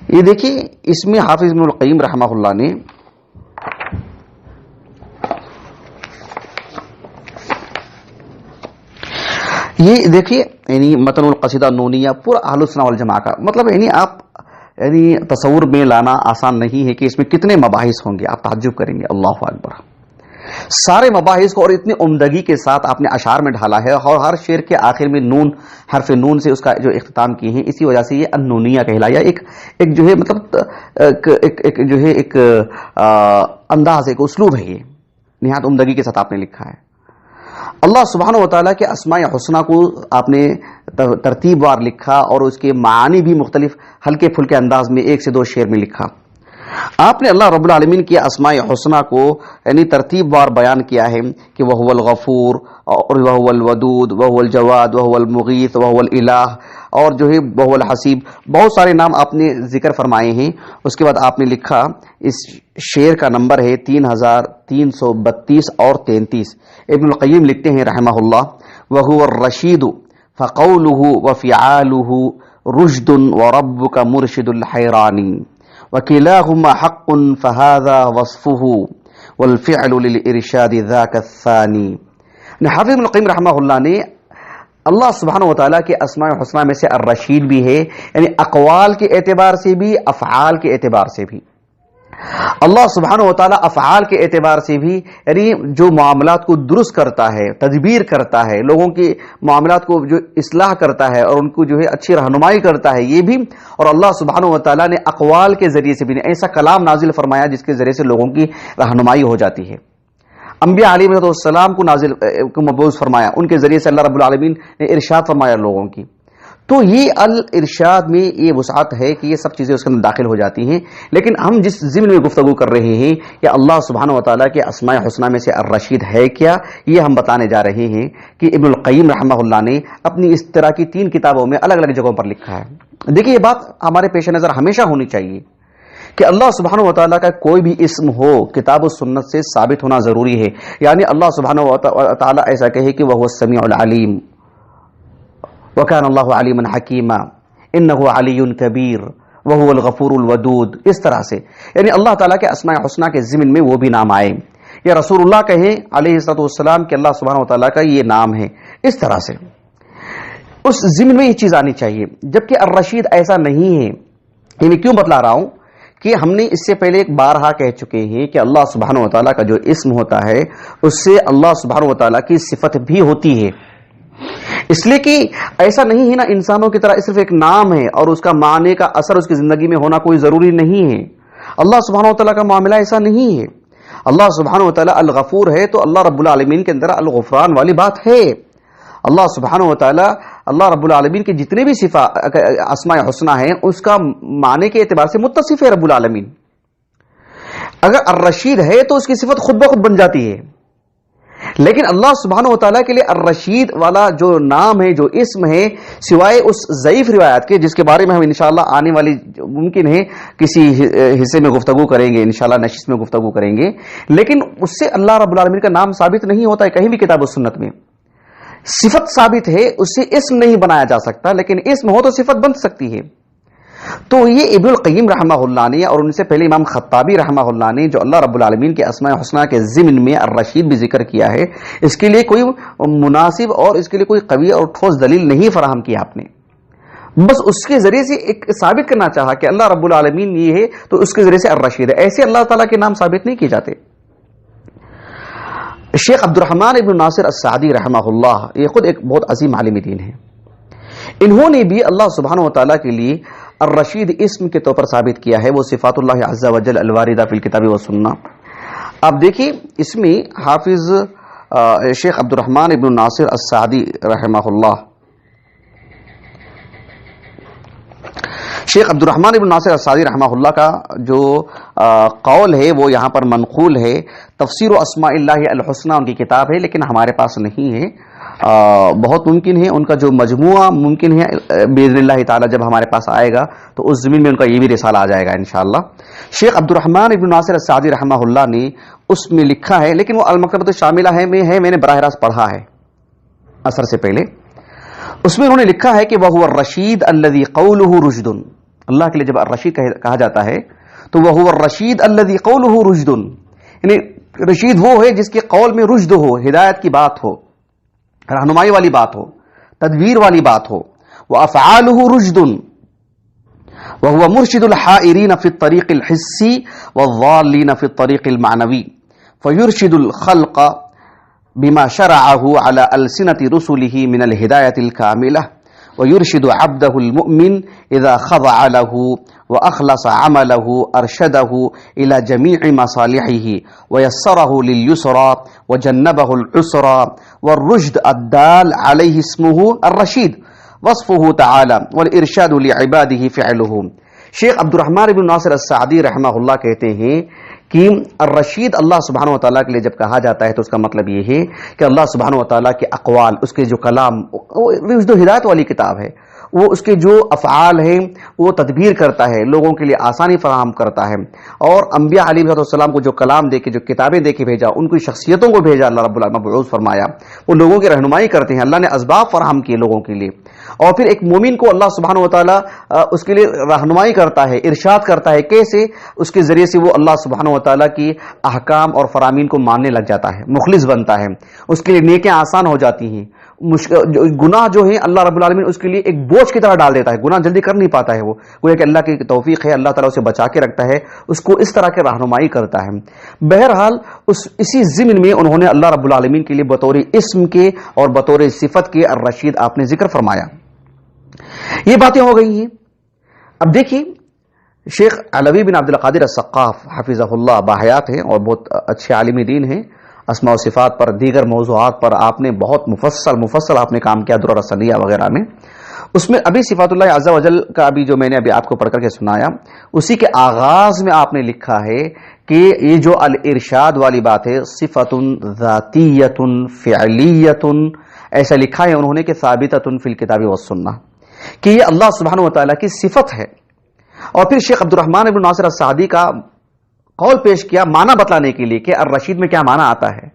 یہ دیکھیے اس میں حافظ ابن القیم رحمہ اللہ نے یہ دیکھیے یعنی متن القصیدہ نونیہ پورا اہل السنہ والجماعہ کا مطلب یعنی آپ یعنی تصور میں لانا آسان نہیں ہے کہ اس میں کتنے مباحث ہوں گے. آپ تعجب کریں گے. اللہ اکبر. سارے مباحث کو اور اتنی عمدگی کے ساتھ آپ نے اشعار میں ڈھالا ہے اور ہر شعر کے آخر میں نون، حرف نون سے اس کا جو اختتام کیے ہیں، اسی وجہ سے یہ النونیہ کہلایا. ایک جو ہے مطلب ایک جو ہے ایک انداز، ایک اسلوب ہے، یہ نہایت عمدگی کے ساتھ آپ نے لکھا ہے. اللہ سبحانہ و تعالیٰ کے اسماء حسنہ کو آپ نے ترتیب وار لکھا اور اس کے معانی بھی مختلف ہلکے پھلکے انداز میں ایک سے دو شعر میں لکھا. آپ نے اللہ رب العالمین کی اسماء حسنہ کو یعنی ترتیب وار بیان کیا ہے کہ وہ الغفور اور وہ الودود، وہ الجواد، وہ المغیث، وہ الالہ، اور جو ہے وہ الحسیب، بہت سارے نام آپ نے ذکر فرمائے ہیں. اس کے بعد آپ نے لکھا، اس شعر کا نمبر ہے 3332 اور 33. ابن القیم لکھتے ہیں رحمہ اللہ، وَهُوَ الرَّشِيدُ فَقَوْلُهُ وَفِعَالُهُ رُشْدٌ وَرَبُّكَ مُرْشِدُ الْحَيْرَانِ وَكِلَاهُمَا حَقٌّ فَهَذَا وَصْفُهُ وَالْفِعْلُ لِلْإِرْشَادِ ذَاكَ الثَّانِي. حافظ ابن القیم رحمہ اللہ نے اللہ سبحانہ و تعالیٰ کے اسماء حسنہ میں سے الرشید بھی ہے، یعنی اقوال کے اعتبار سے بھی، افعال کے اعتبار سے بھی. اللہ سبحانہ و تعالیٰ افعال کے اعتبار سے بھی یعنی جو معاملات کو درست کرتا ہے، تدبیر کرتا ہے، لوگوں کے معاملات کو جو اصلاح کرتا ہے اور ان کو جو ہے اچھی رہنمائی کرتا ہے، یہ بھی. اور اللہ سبحانہ و تعالیٰ نے اقوال کے ذریعے سے بھی ایسا کلام نازل فرمایا جس کے ذریعے سے لوگوں کی رہنمائی ہو جاتی ہے. انبیاء علیہ السلام کو مبعوث فرمایا، ان کے ذریعے سے اللہ رب العالمین نے ارشاد فرمایا لوگوں کی. تو یہ الارشاد میں یہ وسعت ہے کہ یہ سب چیزیں اس کے اندر داخل ہو جاتی ہیں. لیکن ہم جس ضمن میں گفتگو کر رہے ہیں کہ اللہ سبحانہ و تعالیٰ کے اسماء حسنہ میں سے الرشید ہے کیا، یہ ہم بتانے جا رہے ہیں کہ ابن القیم رحمہ اللہ نے اپنی اس طرح کی 3 کتابوں میں الگ الگ جگہوں پر لکھا ہے. دیکھیے یہ بات ہمارے پیش نظر ہمیشہ ہونی چاہیے کہ اللہ سبحانہ و تعالیٰ کا کوئی بھی اسم ہو کتاب و سنت سے ثابت ہونا ضروری ہے. یعنی اللہ سبحانہ و تعالیٰ ایسا کہے کہ وہ السمیع العلیم، وَكَانَ اللَّهُ عَلِيمًا حَكِيمًا، إِنَّهُ عَلِيٌّ كَبِيرٌ، وَهُوَ الْغَفُورُ الْوَدُودُ. اس طرح سے یعنی اللہ تعالیٰ کے اسماء حسنہ کے ضمن میں وہ بھی نام آئے، یا رسول اللہ کہیں علیہ السلام کہ اللہ سبحانہ و تعالیٰ کا یہ نام ہے. اس طرح سے اس ضمن میں یہ چیز آنی چاہیے. جبکہ الرشید ایسا نہیں ہے. یعنی کیوں بتلا رہا ہوں کہ ہم نے اس سے پہلے ایک بارہا کہہ چکے ہیں کہ اللہ سبحانہ و تعالیٰ کا جو اسم ہوتا ہے اس سے اللہ سبحانہ و تعالیٰ کی صفت بھی ہوتی ہے. اس لیے کہ ایسا نہیں ہے نا انسانوں کی طرح صرف ایک نام ہے اور اس کا معنی کا اثر اس کی زندگی میں ہونا کوئی ضروری نہیں ہے. اللہ سبحانہ و تعالیٰ کا معاملہ ایسا نہیں ہے. اللہ سبحانہ و تعالیٰ الغفور ہے تو اللہ رب العالمین کے اندر الغفران والی بات ہے. اللہ سبحانہ و تعالیٰ اللہ رب العالمین کے جتنے بھی اسماء حسنہ ہیں اس کا معنی کے اعتبار سے متصف ہے رب العالمین. اگر الرشید ہے تو اس کی صفت خود بخود بن جاتی ہے، لیکن اللہ سبحانہ و تعالیٰ کے لیے الرشید والا جو نام ہے، جو اسم ہے، سوائے اس ضعیف روایت کے جس کے بارے میں ہم انشاءاللہ آنے والی ممکن ہے کسی حصے میں گفتگو کریں گے، انشاءاللہ نشست میں گفتگو کریں گے، لیکن اس سے اللہ رب العالمین کا نام ثابت نہیں ہوتا ہے کہیں بھی کتاب و سنت میں. صفت ثابت ہے، اس سے اسم نہیں بنایا جا سکتا، لیکن اسم ہو تو صفت بن سکتی ہے. تو یہ ابن القیم رحمہ اللہ نے اور ان سے پہلے امام خطابی رحمہ اللہ نے جو اللہ رب العالمین کے اسماء حسنہ کے ضمن میں الرشید بھی ذکر کیا ہے، اس کے لیے کوئی مناسب اور اس کے لیے کوئی قوی اور ٹھوس دلیل نہیں فراہم کیا آپ نے، بس اس کے ذریعے سے ایک ثابت کرنا چاہا کہ اللہ رب العالمین یہ ہے تو اس کے ذریعے سے الرشید ہے. ایسے اللہ تعالیٰ کے نام ثابت نہیں کیے جاتے. شیخ عبد الرحمن ابن ناصر السعدی رحمہ اللہ یہ خود ایک بہت عظیم عالم دین ہے. انہوں نے بھی اللہ سبحانہ و تعالیٰ کے لیے الرشید اسم کے طور پر ثابت کیا ہے، وہ صفات اللہ عز و جل الواردہ فی الکتاب والسنہ. آپ دیکھیے اس میں حافظ شیخ عبد الرحمن ابن ناصر السعدی رحمہ اللہ، شیخ عبد الرحمن ابن ناصر السعدی رحمہ اللہ کا جو قول ہے وہ یہاں پر منقول ہے. تفسیر و اسماء اللہ الحسنہ ان کی کتاب ہے، لیکن ہمارے پاس نہیں ہے. بہت ممکن ہے ان کا جو مجموعہ ممکن ہے باذن اللہ تعالی جب ہمارے پاس آئے گا تو اس زمین میں ان کا یہ بھی رسالہ آ جائے گا انشاءاللہ. شیخ عبد الرحمن ابن ناصر السعدی رحمہ اللہ نے اس میں لکھا ہے، لیکن وہ المکتبۃ الشاملہ ہے میں نے براہ راست پڑھا ہے اثر سے پہلے. اس میں انہوں نے لکھا ہے کہ وَهُوَ الرَّشِيدُ الَّذِي قَوْلُهُ رُشْدٌ. اللہ کے لیے جب الرشید کہا جاتا ہے تو وَهُوَ الرَّشِيدُ الَّذِي قَوْلُهُ رُشْدٌ، یعنی رشید وہ ہے جس کے قول میں رشد ہو، ہدایت کی بات ہو، رہنمائی والی بات ہو، تدبیر والی بات ہو. وَأَفْعَالُهُ رُشْدٌ وَهُوَ مُرْشِدُ الْحَائِرِينَ فِي الطَّرِيقِ الْحِسِّي وَالضَّالِّينَ فِي الطَّرِيقِ الْمَعْنَوِيِّ فَيُرْشِدُ الْخَلْقَ بما شرعه على ألسنة رسله من الهداية الكاملة ويرشد عبده المؤمن إذا خضع له وأخلص عمله أرشده إلى جميع مصالحه ويسره لليسرى وجنبه العسرى. والرشد الدال عليه اسمه الرشيد وصفه تعالى والإرشاد لعباده فعله. شیخ عبد الرحمن ابن ناصر السعدی رحمہ اللہ کہتے ہیں کہ الرشید اللہ سبحانہ و تعالیٰ کے لیے جب کہا جاتا ہے تو اس کا مطلب یہ ہے کہ اللہ سبحانہ و تعالیٰ کے اقوال، اس کے جو کلام، وہ جو ہدایت والی کتاب ہے، وہ اس کے جو افعال ہیں وہ تدبیر کرتا ہے، لوگوں کے لیے آسانی فراہم کرتا ہے. اور انبیاء علیہ السلام کو جو کلام دے کے، جو کتابیں دے کے بھیجا، ان کی شخصیتوں کو بھیجا اللہ رب العالمین مبعوث فرمایا، وہ لوگوں کی رہنمائی کرتے ہیں، اللہ نے اسباب فراہم کیے لوگوں کے لیے. اور پھر ایک مومن کو اللہ سبحانہ و تعالیٰ اس کے لیے رہنمائی کرتا ہے، ارشاد کرتا ہے. کیسے؟ اس کے ذریعے سے وہ اللہ سبحانہ و تعالیٰ کی احکام اور فرامین کو ماننے لگ جاتا ہے، مخلص بنتا ہے، اس کے لیے نیکیاں آسان ہو جاتی ہیں. گناہ جو ہیں اللہ رب العالمین اس کے لیے ایک بوجھ کی طرح ڈال دیتا ہے، گناہ جلدی کر نہیں پاتا ہے. وہ کہ اللہ کی توفیق ہے، اللہ تعالیٰ اسے بچا کے رکھتا ہے، اس کو اس طرح کے رہنمائی کرتا ہے. بہرحال اسی ضمن میں انہوں نے اللہ رب العالمین کے لیے بطور اسم کے اور بطور صفت کے الرشید آپ نے ذکر فرمایا. یہ باتیں ہو گئی ہیں. اب دیکھیے شیخ علوی بن عبد القادر السقاف حفظہ اللہ باحیات ہیں اور بہت اچھے عالم دین ہیں. اسماء و صفات پر، دیگر موضوعات پر آپ نے بہت مفصل آپ نے کام کیا، درر السنیہ وغیرہ میں. اس میں ابھی صفات اللہ عز و جل کا ابھی جو میں نے ابھی آپ کو پڑھ کر کے سنایا، اسی کے آغاز میں آپ نے لکھا ہے کہ یہ جو الارشاد والی بات ہے صفت ذاتیت فعلیت، ایسا لکھا ہے انہوں نے کہ ثابتۃ فی الکتاب والسنہ، کہ یہ اللہ سبحانہ و تعالیٰ کی صفت ہے. اور پھر شیخ عبد الرحمن ابن ناصر السعدی کا قول پیش کیا معنی بتلانے کے لیے کہ الرشید میں کیا معنی آتا ہے.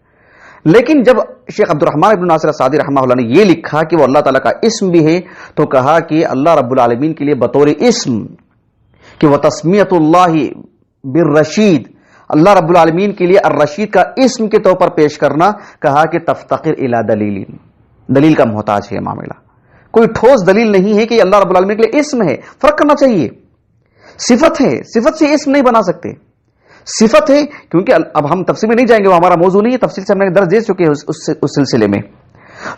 لیکن جب شیخ عبد الرحمن ابن ناصر السعدی رحمہ اللہ نے یہ لکھا کہ وہ اللہ تعالیٰ کا اسم بھی ہے، تو کہا کہ اللہ رب العالمین کے لیے بطور اسم کہ وہ تسمیت اللہ بالرشید، اللہ رب العالمین کے لیے الرشید کا اسم کے طور پر پیش کرنا، کہا کہ تفتقر الی دلیل، دلیل کا محتاج ہے معاملہ. کوئی ٹھوس دلیل نہیں ہے کہ یہ اللہ رب العالمین کے لیے اسم ہے. فرق کرنا چاہیے، صفت ہے، صفت سے اسم نہیں بنا سکتے. صفت ہے کیونکہ اب ہم تفصیل میں نہیں جائیں گے، وہ ہمارا موضوع نہیں ہے، تفصیل سے ہم نے درس دے چکے ہیں اس سلسلے میں.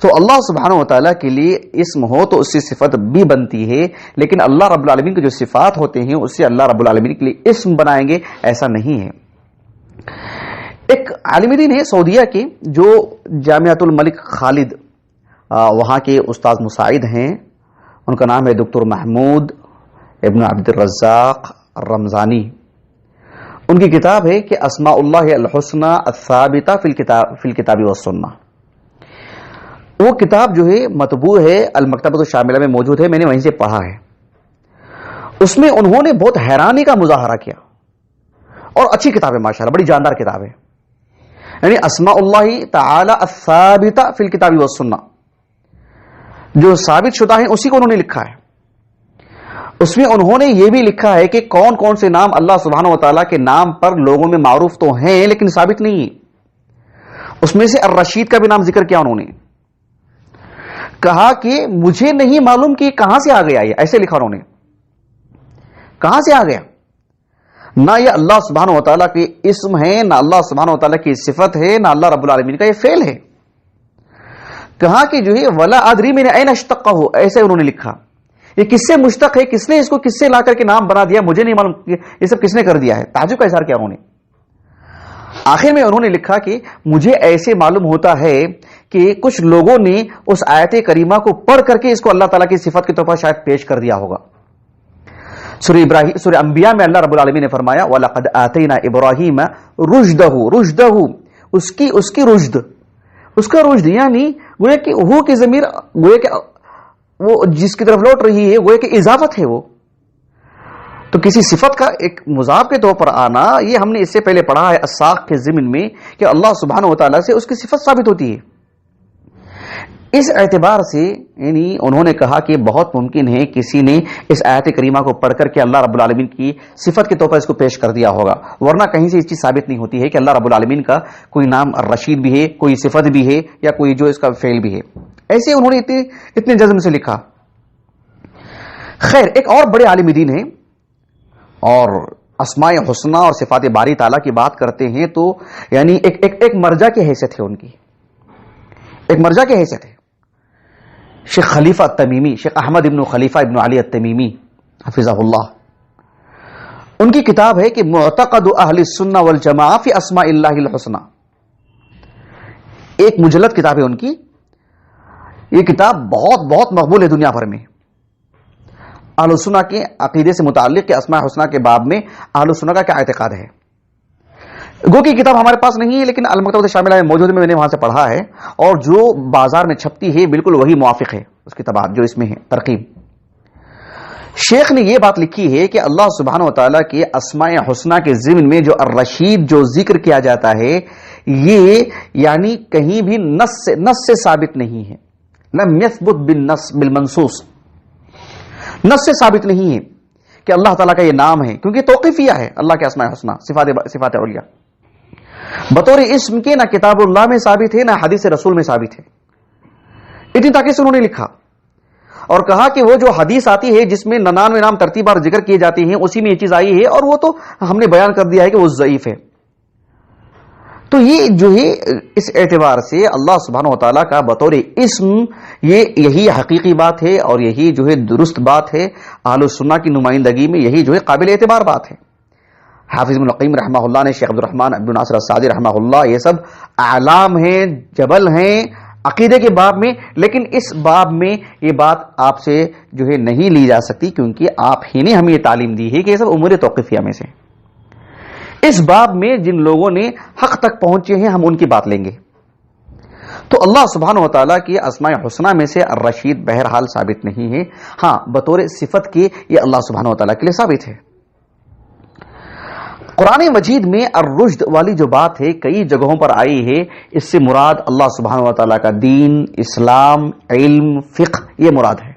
تو اللہ سبحانہ و تعالیٰ کے لیے اسم ہو تو اس سے صفت بھی بنتی ہے، لیکن اللہ رب العالمین کے جو صفات ہوتے ہیں اس سے اللہ رب العالمین کے لیے اسم بنائیں گے ایسا نہیں ہے. ایک عالم دین ہے سعودیہ کے جو جامعۃ الملک خالد وہاں کے استاذ مساعد ہیں، ان کا نام ہے دکتر محمود ابن عبد الرزاق الرمضانی. ان کی کتاب ہے کہ اسماء اللہ الحسنى الثابتہ فی الکتاب والسنہ. وہ کتاب جو ہے مطبوع ہے، المکتبۃ الشاملہ میں موجود ہے، میں نے وہیں سے پڑھا ہے. اس میں انہوں نے بہت حیرانی کا مظاہرہ کیا، اور اچھی کتاب ہے ماشاءاللہ، بڑی جاندار کتاب ہے. یعنی اسماء اللہ تعالی الثابتہ فی الکتاب والسنہ، جو ثابت شدہ ہیں اسی کو انہوں نے لکھا ہے. اس میں انہوں نے یہ بھی لکھا ہے کہ کون کون سے نام اللہ سبحانہ و تعالیٰ کے نام پر لوگوں میں معروف تو ہیں لیکن ثابت نہیں ہیں. اس میں سے الرشید کا بھی نام ذکر کیا انہوں نے. کہا کہ مجھے نہیں معلوم کہ کہاں سے آ گیا، یہ ایسے لکھا انہوں نے، کہاں سے آ گیا. نہ یہ اللہ سبحانہ و تعالیٰ کے اسم ہے، نہ اللہ سبحانہ و تعالیٰ کی صفت ہے، نہ اللہ رب العالمین کا یہ فعل ہے. کہا کہ جو ہے ولا ادری من این اشتقہ، ایسے انہوں نے لکھا. یہ کس سے مشتق ہے، کس نے اس کو کس سے لا کر کے نام بنا دیا، مجھے نہیں معلوم یہ سب کس نے کر دیا ہے. تعجب کا اظہار کیا انہوں نے. آخر میں انہوں نے لکھا کہ مجھے ایسے معلوم ہوتا ہے کہ کچھ لوگوں نے اس آیت کریمہ کو پڑھ کر کے اس کو اللہ تعالیٰ کی صفت کے طور پر شاید پیش کر دیا ہوگا. سورہ انبیاء میں اللہ رب العالمین نے فرمایا وَلَقَدْ آتَيْنَا إِبْرَاهِيمَ رُشْدَهُ اس کی رشد، اس کا رشد، یعنی گویا کہ ہو کی ضمیر گویا کہ وہ جس کی طرف لوٹ رہی ہے گویا کہ اضافت ہے. وہ تو کسی صفت کا ایک مضاف کے طور پر آنا، یہ ہم نے اس سے پہلے پڑھا ہے الساق کے ضمن میں کہ اللہ سبحانہ و تعالیٰ سے اس کی صفت ثابت ہوتی ہے. اس اعتبار سے یعنی انہوں نے کہا کہ بہت ممکن ہے کسی نے اس آیت کریمہ کو پڑھ کر کے اللہ رب العالمین کی صفت کے طور پر اس کو پیش کر دیا ہوگا، ورنہ کہیں سے اس چیز ثابت نہیں ہوتی ہے کہ اللہ رب العالمین کا کوئی نام الرشید بھی ہے، کوئی صفت بھی ہے، یا کوئی جو اس کا فعل بھی ہے. ایسے انہوں نے اتنے جزم سے لکھا. خیر، ایک اور بڑے عالم دین ہیں اور اسماء حسنہ اور صفات باری تعالیٰ کی بات کرتے ہیں تو یعنی ایک مرجع کی حیثیت ہے ان کی، ایک مرجع کی حیثیت ہے. شیخ خلیفہ التمیمی، شیخ احمد ابن خلیفہ ابن علی التمیمی حفظہ اللہ، ان کی کتاب ہے کہ معتقد اہل السنہ والجماعہ فی اسماء اللہ الحسنہ. ایک مجلد کتاب ہے ان کی. یہ کتاب بہت بہت مقبول ہے دنیا بھر میں. اہل السنہ کے عقیدے سے متعلق کہ اسماء حسنہ کے باب میں اہل السنہ کا کیا اعتقاد ہے. گو کی کتاب ہمارے پاس نہیں ہے لیکن المکتبۃ الشاملہ میں موجود ہے، میں نے وہاں سے پڑھا ہے، اور جو بازار میں چھپتی ہے بالکل وہی موافق ہے اس کی طباعت جو اس میں ہے ترقیب. شیخ نے یہ بات لکھی ہے کہ اللہ سبحانہ و تعالیٰ کے اسماء حسنہ کے ضمن میں جو الرشید جو ذکر کیا جاتا ہے یہ یعنی کہیں بھی نص سے ثابت نہیں ہے. لم یثبت بالمنصوص، نص سے ثابت نہیں ہے کہ اللہ تعالیٰ کا یہ نام ہے، کیونکہ توقیفیہ ہے اللہ کے اسماء حسنہ صفات علیہ. بطور اسم کے نہ کتاب اللہ میں ثابت ہے نہ حدیث رسول میں ثابت ہے. اتنی تاکید سے انہوں نے لکھا اور کہا کہ وہ جو حدیث آتی ہے جس میں 99 نام ترتیب بار ذکر کیے جاتے ہیں اسی میں یہ چیز آئی ہے، اور وہ تو ہم نے بیان کر دیا ہے کہ وہ ضعیف ہے. تو یہ جو ہے اس اعتبار سے اللہ سبحانہ و تعالیٰ کا بطور اسم یہی حقیقی بات ہے اور یہی جو ہے درست بات ہے. اہل السنہ کی نمائندگی میں یہی جو ہے قابل اعتبار بات ہے. حافظ ابن القیم رحمہ اللہ نے، شیخ عبد الرحمن ابن ناصر السعدی رحمہ اللہ، یہ سب اعلام ہیں، جبل ہیں عقیدے کے باب میں، لیکن اس باب میں یہ بات آپ سے جو ہے نہیں لی جا سکتی کیونکہ آپ ہی نے ہمیں یہ تعلیم دی ہے کہ یہ سب امور توقیفیہ میں سے. اس باب میں جن لوگوں نے حق تک پہنچے ہیں ہم ان کی بات لیں گے. تو اللہ سبحانہ و تعالیٰ کی اسماء حسنہ میں سے الرشید بہرحال ثابت نہیں ہے. ہاں بطور صفت کے یہ اللہ سبحانہ و تعالیٰ کے لیے ثابت ہے. قرآن مجید میں الرشد والی جو بات ہے کئی جگہوں پر آئی ہے. اس سے مراد اللہ سبحانہ و تعالیٰ کا دین، اسلام، علم، فقہ یہ مراد ہے.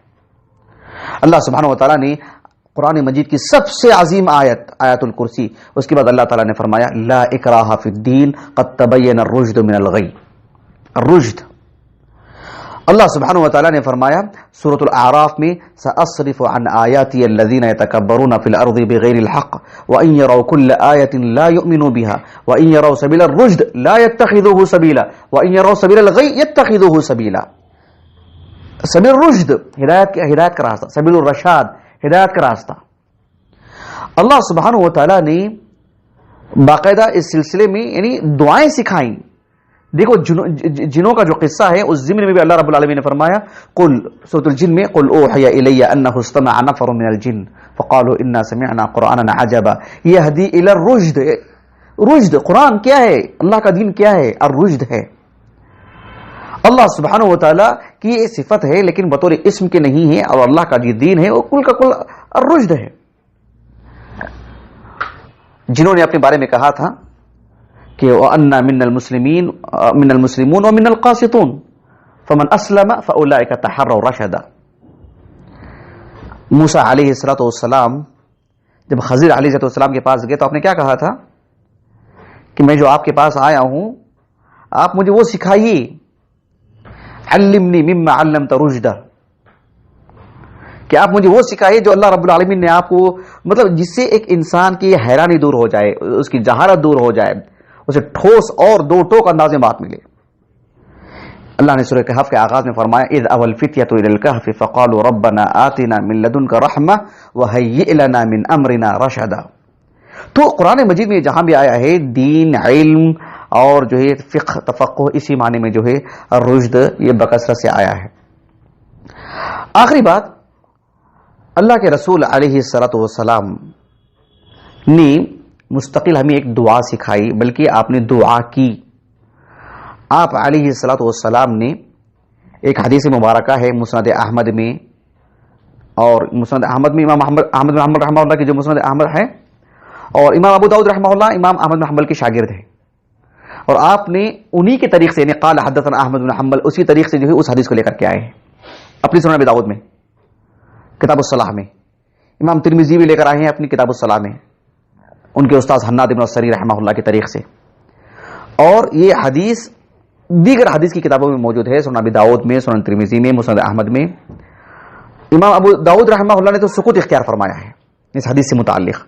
اللہ سبحانہ و تعالیٰ نے قرآن مجید کی سب سے عظیم آیت الکرسی، اس کے بعد اللہ تعالیٰ نے فرمایا لا اکراہ فی الدین قد تبین الرشد من الغی. الرشد اللہ سبحانہ و تعالیٰ نے فرمایا سورۃ الاعراف میں سأصرف عن آیاتی الذین یتکبرون فی الارض بغیر الحق وان یروا کل آیۃ لا یؤمنوا بها وان یروا سبیل الرشد لا یتخذوه سبیلا وان یروا سبیل الغی یتخذوه سبیلا. سبیل الرشد ہدایت کا راستہ، سبیل الرشاد ہدایت کا راستہ. اللہ سبحانہ و تعالیٰ نے باقاعدہ اس سلسلے میں یعنی دعائیں سکھائیں. دیکھو جنوں کا جو قصہ ہے اس ضمن میں بھی اللہ رب العالمین نے فرمایا قل سورۃ الجن میں قل اوحی الی انہ استمع نفر من الجن فقالوا انا سمعنا قرانا عجبا یہدی الی الرشد. رشد قرآن کیا ہے؟ اللہ کا دین کیا ہے؟ الرشد ہے. اللہ سبحانہ و تعالیٰ کی یہ صفت ہے لیکن بطور اسم کے نہیں ہے, اور اللہ کا جو دین ہے وہ کل کا کل الرشد ہے. جنہوں نے اپنے بارے میں کہا تھا کہ وَأَنَّا مِنَّ الْمُسْلِمُونَ وَمِنَّ الْقَاسِطُونَ فَمَنْ أَسْلَمَ فَأُولَئِكَ تَحَرَّوْا رَشَدًا. موسیٰ علیہ السلام جب خضر علیہ السلام کے پاس گئے تو آپ نے کیا کہا تھا کہ میں جو آپ کے پاس آیا ہوں آپ مجھے وہ سکھائیے, علمنی مما علمت رشدا, کہ آپ مجھے وہ سکھائیے جو اللہ رب العالمین نے آپ کو, مطلب جس سے ایک انسان کی حیرانی دور ہو جائے, اس کی جہالت دور ہو جائے, اسے ٹھوس اور دو ٹوک انداز میں بات ملے. اللہ نے سورہ کہف کے آغاز میں فرمایا اذ اول فتیۃ الی الکہف فقالوا ربنا آتنا من لدنک رحمہ وہیئ لنا من امرنا رشدا. تو قرآن مجید میں جہاں بھی آیا ہے دین, علم اور جو ہے فقہ, تفقہ, اسی معنی میں جو ہے الرشد یہ بکثرت سے آیا ہے. آخری بات, اللہ کے رسول علیہ السلام نے مستقل ہمیں ایک دعا سکھائی, بلکہ آپ نے دعا کی. آپ علیہ السلام نے ایک حدیث مبارکہ ہے مسند احمد میں, اور مسند احمد میں امام احمد بن حنبل رحمہ اللہ کی جو مسند احمد ہے, اور امام ابو داؤد رحمہ اللہ امام احمد بن حنبل کے شاگرد ہیں, اور آپ نے انہی کے طریق سے یعنی قال حدثنا احمد بن حنبل اسی طریق سے جو ہے اس حدیث کو لے کر کے آئے ہیں اپنی سنن ابی داؤد میں کتاب الصلاح میں. امام ترمذی بھی لے کر آئے ہیں اپنی کتاب الصلاح میں ان کے استاد حناد بن السری رحمہ اللہ کے طریق سے, اور یہ حدیث دیگر حدیث کی کتابوں میں موجود ہے, سنن ابی داؤد میں, سنن ترمذی میں, مسند احمد میں. امام ابو داؤد رحمہ اللہ نے تو سکوت اختیار فرمایا ہے اس حدیث سے متعلق.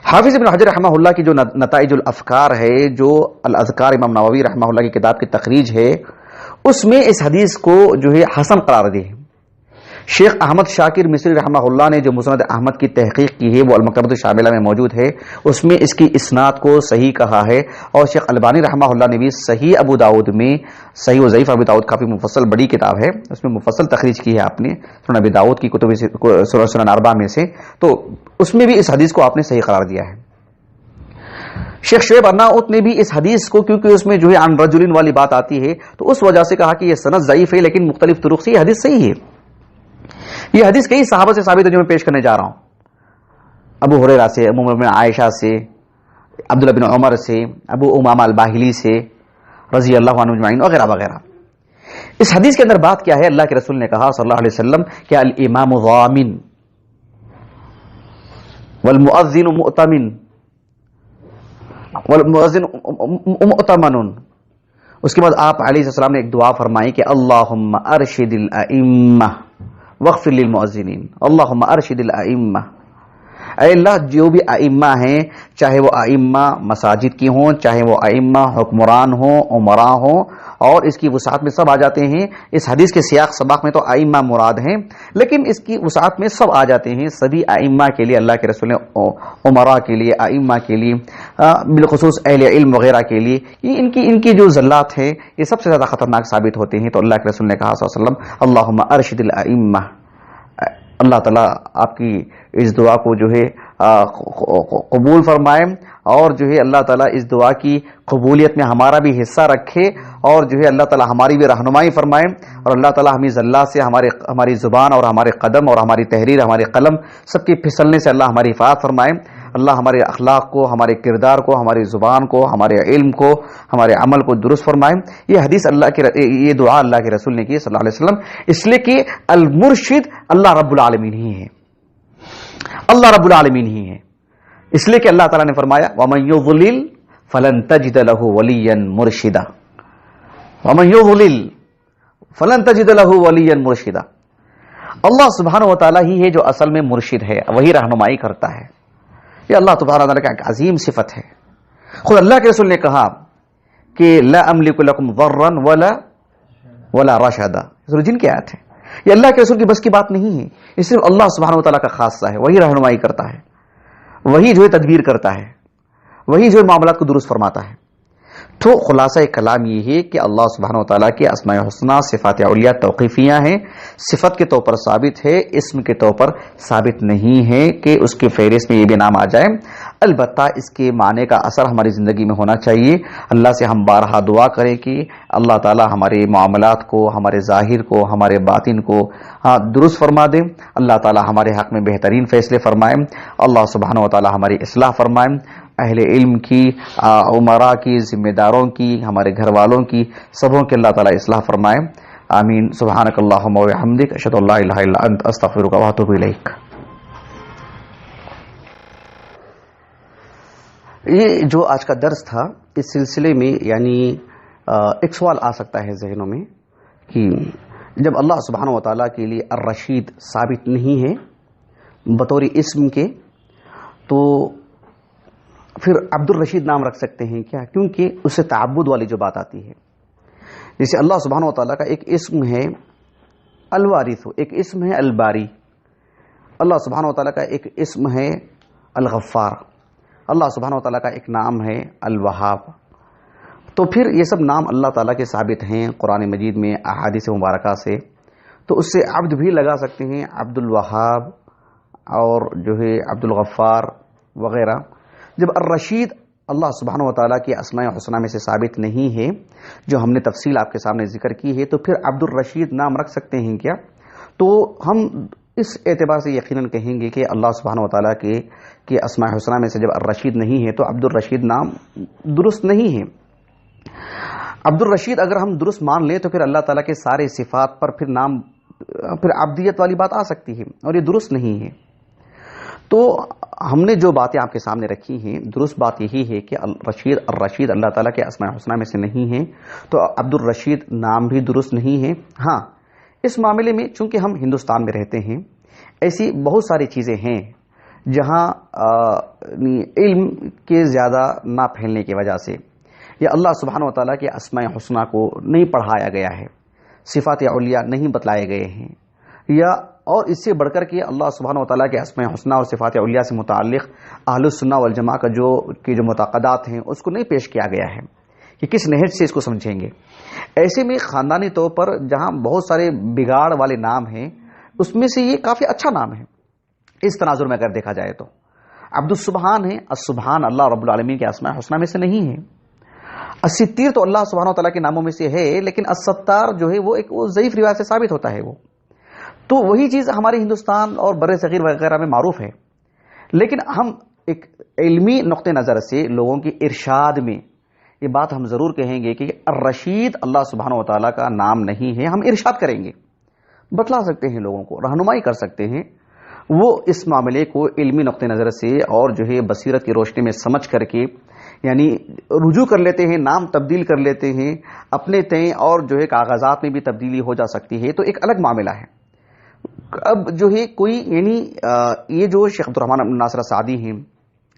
حافظ ابن حجر رحمہ اللہ کی جو نتائج الافکار ہے, جو الاذکار امام نووی رحمہ اللہ کی کتاب کی تخریج ہے, اس میں اس حدیث کو جو ہے حسن قرار دی ہے. شیخ احمد شاکر مصری رحمہ اللہ نے جو مسند احمد کی تحقیق کی ہے وہ المکتبۃ الشاملہ میں موجود ہے, اس میں اس کی اسناد کو صحیح کہا ہے. اور شیخ البانی رحمہ اللہ نے بھی صحیح ابو داؤد میں, صحیح و ضعیف ابو داؤد کافی مفصل بڑی کتاب ہے, اس میں مفصل تخریج کی ہے آپ نے سنن ابی داؤد کی کتب سنن اربعہ میں سے, تو اس میں بھی اس حدیث کو آپ نے صحیح قرار دیا ہے. شیخ شعیب ارناؤت نے بھی اس حدیث کو, کیونکہ اس میں جو ہے عن رجل والی بات آتی ہے, تو اس وجہ سے کہا کہ یہ سند ضعیف ہے لیکن مختلف طرق سے یہ حدیث صحیح ہے. یہ حدیث کئی صحابہ سے ثابت ہے جو میں پیش کرنے جا رہا ہوں, ابو ہریرہ سے, ام المؤمنین عائشہ سے, عبداللہ بن عمر سے, ابو امامہ الباہلی سے رضی اللہ عنہ اجمعین وغیرہ وغیرہ. اس حدیث کے اندر بات کیا ہے؟ اللہ کے رسول نے کہا صلی اللہ علیہ وسلم کہ الامام ضامن والمؤذن مؤتمن والمؤذن مؤتمن. اس کے بعد آپ علیہ السلام نے ایک دعا فرمائی کہ اللہم ارشد الائمہ واغفر للمؤذنین. اللہم ارشد الائمہ, اے اللہ جو بھی ائمہ ہیں, چاہے وہ ائمہ مساجد کی ہوں, چاہے وہ ائمہ حکمران ہوں, عمراء ہوں, اور اس کی وسعت میں سب آ جاتے ہیں. اس حدیث کے سیاق سباق میں تو ائمہ مراد ہیں, لیکن اس کی وسعت میں سب آ جاتے ہیں. سبھی ائمہ کے لیے اللہ کے رسول نے عمراء کے لیے, ائمہ کے لیے, بالخصوص اہل علم وغیرہ کے لیے, ان کی جو زلات ہیں یہ سب سے زیادہ خطرناک ثابت ہوتے ہیں. تو اللہ کے رسول نے کہا صلی اللہ علیہ وسلم اللہم ارشد الائمہ, اللہ تعالیٰ آپ کی اس دعا کو جو ہے قبول فرمائے, اور جو ہے اللہ تعالیٰ اس دعا کی قبولیت میں ہمارا بھی حصہ رکھے, اور جو ہے اللہ تعالیٰ ہماری بھی رہنمائی فرمائے, اور اللہ تعالیٰ ہمیں زلات سے ہماری زبان اور ہمارے قدم اور ہماری تحریر, ہمارے قلم سب کے پھسلنے سے اللہ ہماری حفاظت فرمائے. اللہ ہمارے اخلاق کو, ہمارے کردار کو, ہماری زبان کو, ہمارے علم کو, ہمارے عمل کو درست فرمائے. یہ حدیث یہ دعا اللہ کے رسول نے کی صلی اللہ علیہ وسلم, اس لیے کہ المرشد اللہ رب العالمین ہی ہے, اللہ رب العالمین ہی ہے. اس لیے کہ اللہ تعالیٰ نے فرمایا وَمَن يُضْلِلْ فَلَن تَجِدَ لَهُ وَلِيًّا مُرْشِدًا, وَمَن يُضْلِلْ فَلَن تَجِدَ لَهُ وَلِيًّا مُرْشِدًا. اللہ سبحانہ و تعالیٰ ہی ہے جو اصل میں مرشد ہے, وہی رہنمائی کرتا ہے. یہ اللہ تبارک و تعالیٰ کا ایک عظیم صفت ہے. خود اللہ کے رسول نے کہا کہ لا املک لکم ضرا ولا رشدا, سورۃ الجن کی آیت ہے. یہ اللہ کے رسول کی بس کی بات نہیں ہے, یہ صرف اللہ سبحانہ و تعالیٰ کا خاصہ ہے. وہی رہنمائی کرتا ہے, وہی جو ہے تدبیر کرتا ہے, وہی جو معاملات کو درست فرماتا ہے. تو خلاصہ کلام یہ ہے کہ اللہ سبحانہ و تعالیٰ کے اسماء حسنہ صفات علیہ توقیفیہ ہیں، صفت کے طور پر ثابت ہے، اسم کے طور پر ثابت نہیں ہے کہ اس کے فہرست میں یہ بھی نام آ جائے. البتہ اس کے معنی کا اثر ہماری زندگی میں ہونا چاہیے. اللہ سے ہم بارہا دعا کریں کہ اللہ تعالیٰ ہمارے معاملات کو، ہمارے ظاہر کو، ہمارے باطن کو درست فرما دیں. اللہ تعالیٰ ہمارے حق میں بہترین فیصلے فرمائیں. اللہ سبحانہ و تعالیٰ ہماری اصلاح فرمائیں، اہل علم کی، عمراء کی، ذمہ داروں کی، ہمارے گھر والوں کی، سبوں کے اللہ تعالیٰ اصلاح فرمائے. آمین. سبحانک اللہم و بحمدک، اشہد ان لا الہ الا انت، استغفرک و اتوب الیک. یہ جو آج کا درس تھا، اس سلسلے میں یعنی ایک سوال آ سکتا ہے ذہنوں میں کہ جب اللہ سبحانہ و تعالیٰ کے لیے الرشید ثابت نہیں ہے بطور اسم کے، تو پھر عبد الرشید نام رکھ سکتے ہیں کیا؟ کیونکہ اس سے تعبد والی جو بات آتی ہے. جیسے اللہ سبحانہ و تعالیٰ کا ایک اسم ہے الوارث، ایک اسم ہے الباری. اللہ سبحانہ و تعالیٰ کا ایک اسم ہے الغفار. اللہ سبحانہ و تعالیٰ کا ایک نام ہے الوہاب. تو پھر یہ سب نام اللہ تعالیٰ کے ثابت ہیں قرآن مجید میں، احادیث مبارکہ سے. تو اس سے عبد بھی لگا سکتے ہیں، عبد الوہاب اور جو ہے عبد الغفار وغیرہ. جب الرشید اللہ سبحانہ و تعالیٰ کی اسماء حسنہ میں سے ثابت نہیں ہے، جو ہم نے تفصیل آپ کے سامنے ذکر کی ہے، تو پھر عبد الرشید نام رکھ سکتے ہیں کیا؟ تو ہم اس اعتبار سے یقیناً کہیں گے کہ اللہ سبحانہ و تعالیٰ کے اسماء حسنہ میں سے جب الرشید نہیں ہے تو عبد الرشید نام درست نہیں ہے. عبد الرشید اگر ہم درست مان لیں تو پھر اللہ تعالیٰ کے سارے صفات پر پھر عبدیت والی بات آ سکتی ہے، اور یہ درست نہیں ہے. تو ہم نے جو باتیں آپ کے سامنے رکھی ہیں، درست بات یہی ہے کہ الرشید اللہ تعالیٰ کے اسماء حسنہ میں سے نہیں ہے، تو عبد الرشید نام بھی درست نہیں ہے. ہاں، اس معاملے میں چونکہ ہم ہندوستان میں رہتے ہیں، ایسی بہت ساری چیزیں ہیں جہاں علم کے زیادہ نہ پھیلنے کی وجہ سے یا اللہ سبحانہ و تعالیٰ کے اسماء حسنہ کو نہیں پڑھایا گیا ہے، صفات علیہ نہیں بتلائے گئے ہیں، یا اور اس سے بڑھ کر کے اللہ سبحانہ و تعالیٰ کے اسماء حسنہ اور صفات علیہ سے متعلق اہل السنہ والجماعہ کا جو معتقدات ہیں اس کو نہیں پیش کیا گیا ہے کہ کس نہج سے اس کو سمجھیں گے. ایسے میں خاندانی طور پر جہاں بہت سارے بگاڑ والے نام ہیں، اس میں سے یہ کافی اچھا نام ہے اس تناظر میں اگر دیکھا جائے تو. عبد السبحان ہے، السبحان اللہ رب العالمین کے اسماء حسنہ میں سے نہیں ہے. الستیر تو اللہ سبحانہ و تعالیٰ کے ناموں میں سے ہے، لیکن الستار جو ہے وہ ایک ضعیف روایت سے ثابت ہوتا ہے. وہ تو وہی چیز ہمارے ہندوستان اور بر صغیر وغیرہ میں معروف ہے، لیکن ہم ایک علمی نقطہ نظر سے لوگوں کی ارشاد میں یہ بات ہم ضرور کہیں گے کہ الرشید اللہ سبحانہ و تعالیٰ کا نام نہیں ہے. ہم ارشاد کریں گے، بتلا سکتے ہیں لوگوں کو، رہنمائی کر سکتے ہیں. وہ اس معاملے کو علمی نقطہ نظر سے اور جو ہے بصیرت کی روشنی میں سمجھ کر کے یعنی رجوع کر لیتے ہیں، نام تبدیل کر لیتے ہیں اپنے تئیں، اور جو ہے کاغذات میں بھی تبدیلی ہو جا سکتی ہے، تو ایک الگ معاملہ ہے. اب جو ہے کوئی یعنی یہ جو شیخ عبد الرحمن ناصر سعدی ہیں،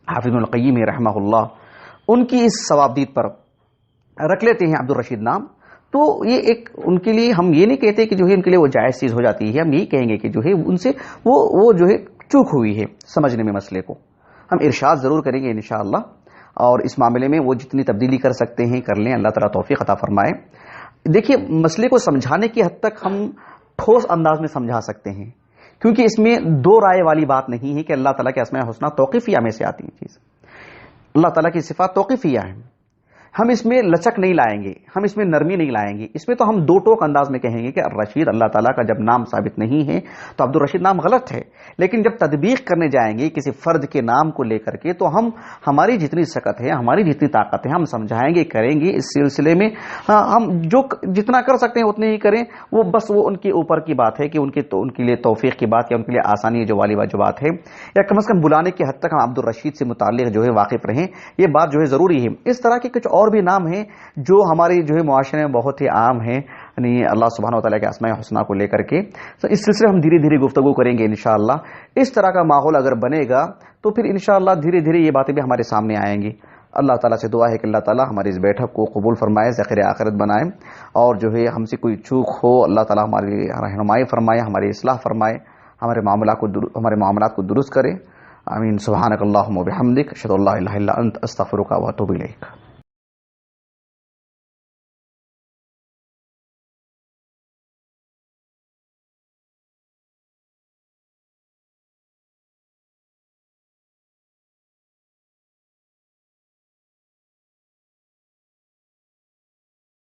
حافظ ابن القیم رحمہ اللہ، ان کی اس ثوابدید پر رکھ لیتے ہیں عبد الرشید نام. تو یہ ایک ان کے لیے ہم یہ نہیں کہتے کہ جو ہے ان کے لیے وہ جائز چیز ہو جاتی ہے، ہم یہی کہیں گے کہ جو ہے ان سے وہ جو ہے چوک ہوئی ہے سمجھنے میں. مسئلے کو ہم ارشاد ضرور کریں گے انشاءاللہ، اور اس معاملے میں وہ جتنی تبدیلی کر سکتے ہیں کر لیں. اللہ تعالیٰ توفیق عطا فرمائے. دیکھیے، مسئلے کو سمجھانے کی حد تک ہم ٹھوس انداز میں سمجھا سکتے ہیں، کیونکہ اس میں دو رائے والی بات نہیں ہے کہ اللہ تعالیٰ کے اسماء حسنہ توقیفیہ میں سے آتی ہیں. چیز اللہ تعالیٰ کی صفات توقیفیہ ہیں. ہم اس میں لچک نہیں لائیں گے، ہم اس میں نرمی نہیں لائیں گے. اس میں تو ہم دو ٹوک انداز میں کہیں گے کہ الرشید اللہ تعالیٰ کا جب نام ثابت نہیں ہے تو عبد الرشید نام غلط ہے. لیکن جب تطبیق کرنے جائیں گے کسی فرد کے نام کو لے کر کے، تو ہم ہماری جتنی سکت ہے، ہماری جتنی طاقت ہے، ہم سمجھائیں گے، کریں گے. اس سلسلے میں ہم جو جتنا کر سکتے ہیں اتنے ہی کریں. وہ بس وہ ان کے اوپر کی بات ہے کہ ان کے لیے توفیق کی بات یا ان کے لیے آسانی جو والی جو بات ہے، یا کم از کم بلانے کی حد تک ہم عبد الرشید سے متعلق جو ہے واقف رہیں. یہ بات جو ہے ضروری ہے. اس طرح کے کچھ اور بھی نام ہیں جو ہمارے جو ہے معاشرے میں بہت ہی عام ہیں، یعنی اللہ سبحانہ و تعالیٰ کے اسماء حسنہ کو لے کر کے. تو اس سلسلے ہم دھیرے دھیرے گفتگو کریں گے انشاءاللہ. اس طرح کا ماحول اگر بنے گا تو پھر انشاءاللہ دھیرے دھیرے یہ باتیں بھی ہمارے سامنے آئیں گی. اللہ تعالیٰ سے دعا ہے کہ اللہ تعالیٰ ہماری اس بیٹھک کو قبول فرمائے، ذخیرہ آخرت بنائے، اور جو ہے ہم سے کوئی چوک ہو اللہ تعالیٰ ہماری رہنمائی فرمائے، ہماری اصلاح فرمائے، ہمارے معاملات کو درست کرے. آمین. سبحانک اللہم و بحمدک اشہد ان لا الہ الا انت استغفرک و اتوب الیک.